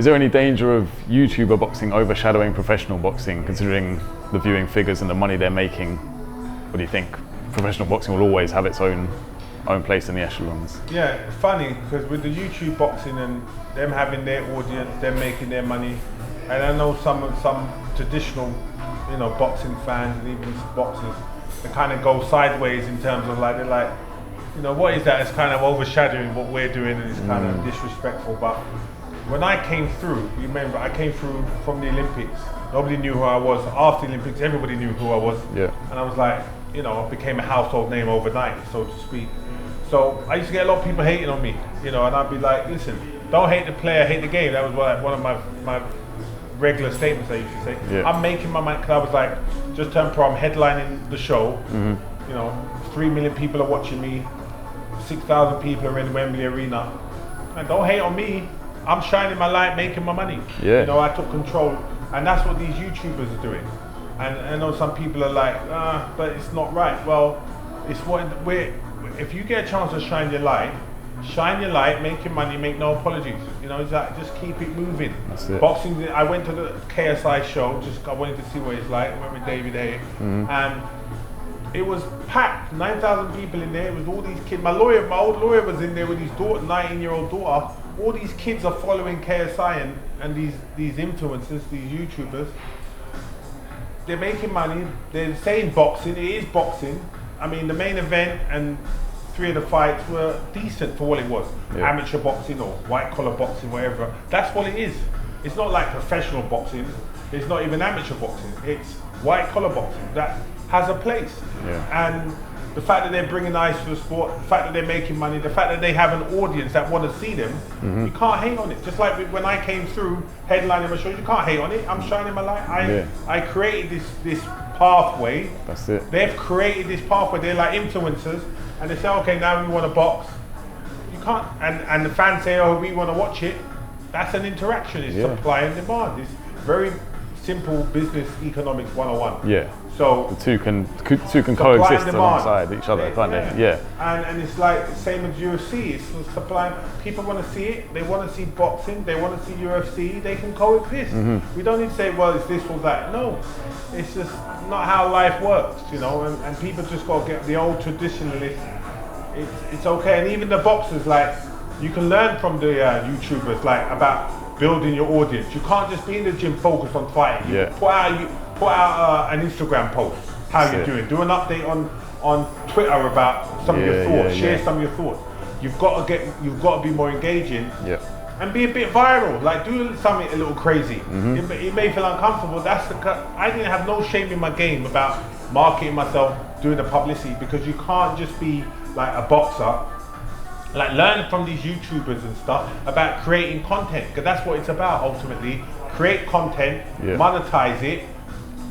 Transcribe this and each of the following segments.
Is there any danger of YouTuber boxing overshadowing professional boxing, considering the viewing figures and the money they're making? What do you think? Professional boxing will always have its own place in the echelons. Yeah, it's funny because with the YouTube boxing and them having their audience, them making their money, and I know some traditional, boxing fans and even boxers, they kind of go sideways in terms of they're like, what is that? It's kind of overshadowing what we're doing and it's kind of disrespectful. But when I came through, you remember, I came through from the Olympics. Nobody knew who I was. After the Olympics, everybody knew who I was. Yeah. And I was like, I became a household name overnight, so to speak. So I used to get a lot of people hating on me, and I'd be like, listen, don't hate the player, hate the game. That was one of my regular statements I used to say. Yeah. I'm making my money, because I was like, just turned pro, I'm headlining the show. 3 million people are watching me, 6,000 people are in Wembley Arena. And don't hate on me, I'm shining my light, making my money. Yeah. I took control, and that's what these YouTubers are doing. And I know some people are like, but it's not right. Well, it's if you get a chance to shine your light, make your money, make no apologies. It's like, just keep it moving. That's it. Boxing, I went to the KSI show, I wanted to see what it's like. I went with David A. And it was packed, 9,000 people in there. It was all these kids. My old lawyer was in there with his daughter, 19-year-old daughter. All these kids are following KSI and these influencers, these YouTubers. They're making money. They're saying boxing. It is boxing. I mean, the main event and 3 of the fights were decent for what it was. Yeah. Amateur boxing or white collar boxing, whatever. That's what it is. It's not like professional boxing. It's not even amateur boxing. It's white collar boxing that has a place. Yeah. And the fact that they're bringing eyes to the sport, the fact that they're making money, the fact that they have an audience that want to see them, you can't hate on it. Just like when I came through headlining my shows, you can't hate on it. I'm shining my light. I created this pathway. That's it. They've created this pathway. They're like influencers, and they say, okay, now we want to box. You can't, and the fans say, oh, we want to watch it. That's an interaction. It's supply and demand. It's very simple business economics 101. Yeah. So the two can coexist alongside each other, can't they? Yeah. And it's like the same as UFC. It's supply. People want to see it. They want to see boxing. They want to see UFC. They can coexist. We don't need to say, well, it's this or that. No, it's just not how life works, And people just got to get the old traditionalist. It's okay. And even the boxers, you can learn from the YouTubers, about building your audience. You can't just be in the gym focused on fighting. Yeah. Put out an Instagram post, how you're doing. Do an update on Twitter about some of your thoughts. Share some of your thoughts. You've got to be more engaging. Yeah. And be a bit viral. Do something a little crazy. It may feel uncomfortable. I didn't have no shame in my game about marketing myself, doing the publicity, because you can't just be like a boxer. Learn from these YouTubers and stuff about creating content, because that's what it's about ultimately. Create content, monetize it,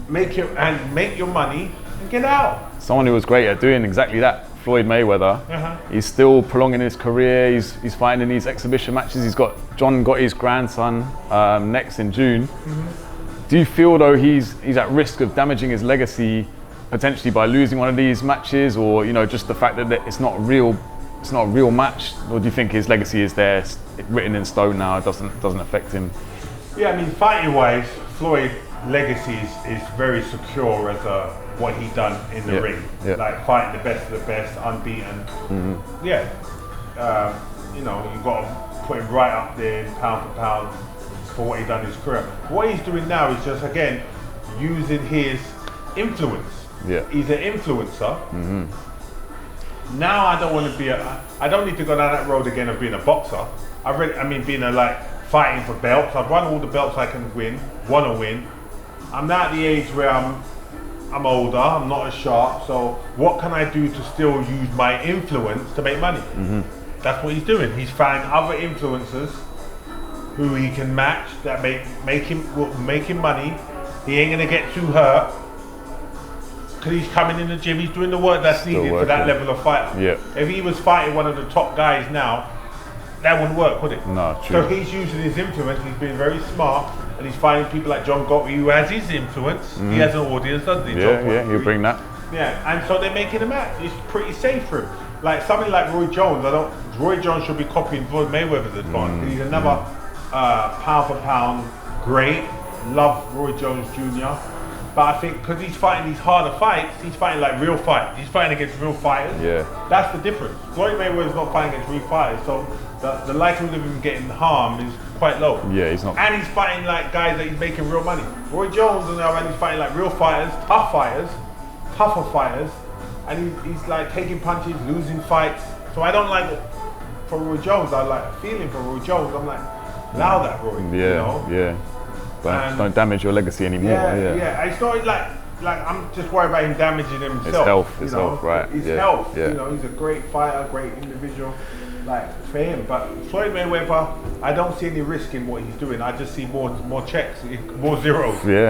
make your money and get out. Someone who was great at doing exactly that, Floyd Mayweather. He's still prolonging his career. He's fighting in these exhibition matches. John got his grandson next in June. Do you feel though he's at risk of damaging his legacy potentially by losing one of these matches, or just the fact that it's not a real match, or do you think his legacy is there, written in stone now, it doesn't affect him? Yeah, I mean, fighting wise, Floyd's legacy is very secure as what he done in the ring. Fighting the best of the best, unbeaten. You got to put him right up there pound for pound for what he done in his career. What he's doing now is just, again, using his influence. He's an influencer. Now I don't want to be I don't need to go down that road again of being a boxer. Being fighting for belts. I've won all the belts I can want to win. I'm now at the age where I'm older, I'm not as sharp, so what can I do to still use my influence to make money? That's what he's doing. He's finding other influencers who he can match that will make him money. He ain't gonna get too hurt, because he's coming in the gym, he's doing the work that's needed for that level of fighter. If he was fighting one of the top guys now, that wouldn't work, would it? No, true. So he's using his influence, he's been very smart, and he's finding people like John Gotti, who has his influence. He has an audience, doesn't he? He'll bring that. Yeah, and so they're making a match. It's pretty safe for him. Something like Roy Jones, Roy Jones should be copying Floyd Mayweather's advantage. He's another pound for pound, great. Love Roy Jones Jr. But I think because he's fighting these harder fights, he's fighting like real fights. He's fighting against real fighters. Yeah. That's the difference. Floyd Mayweather's not fighting against real fighters, so the likelihood of him getting harmed is quite low. Yeah, he's not. And he's fighting like guys that he's making real money. Roy Jones, on the other hand, he's fighting like real fighters, tough fighters, tougher fighters, and he's like taking punches, losing fights. So I don't like it for Roy Jones. I like feeling for Roy Jones. I'm like, allow that, Roy. Yeah, you know? yeah. Don't damage your legacy anymore. Yeah. It's not like I'm just worried about him damaging himself. His health, right? His health. You know, he's a great fighter, great individual. Like for him, but Floyd Mayweather, I don't see any risk in what he's doing. I just see more checks, more zeros. Yeah.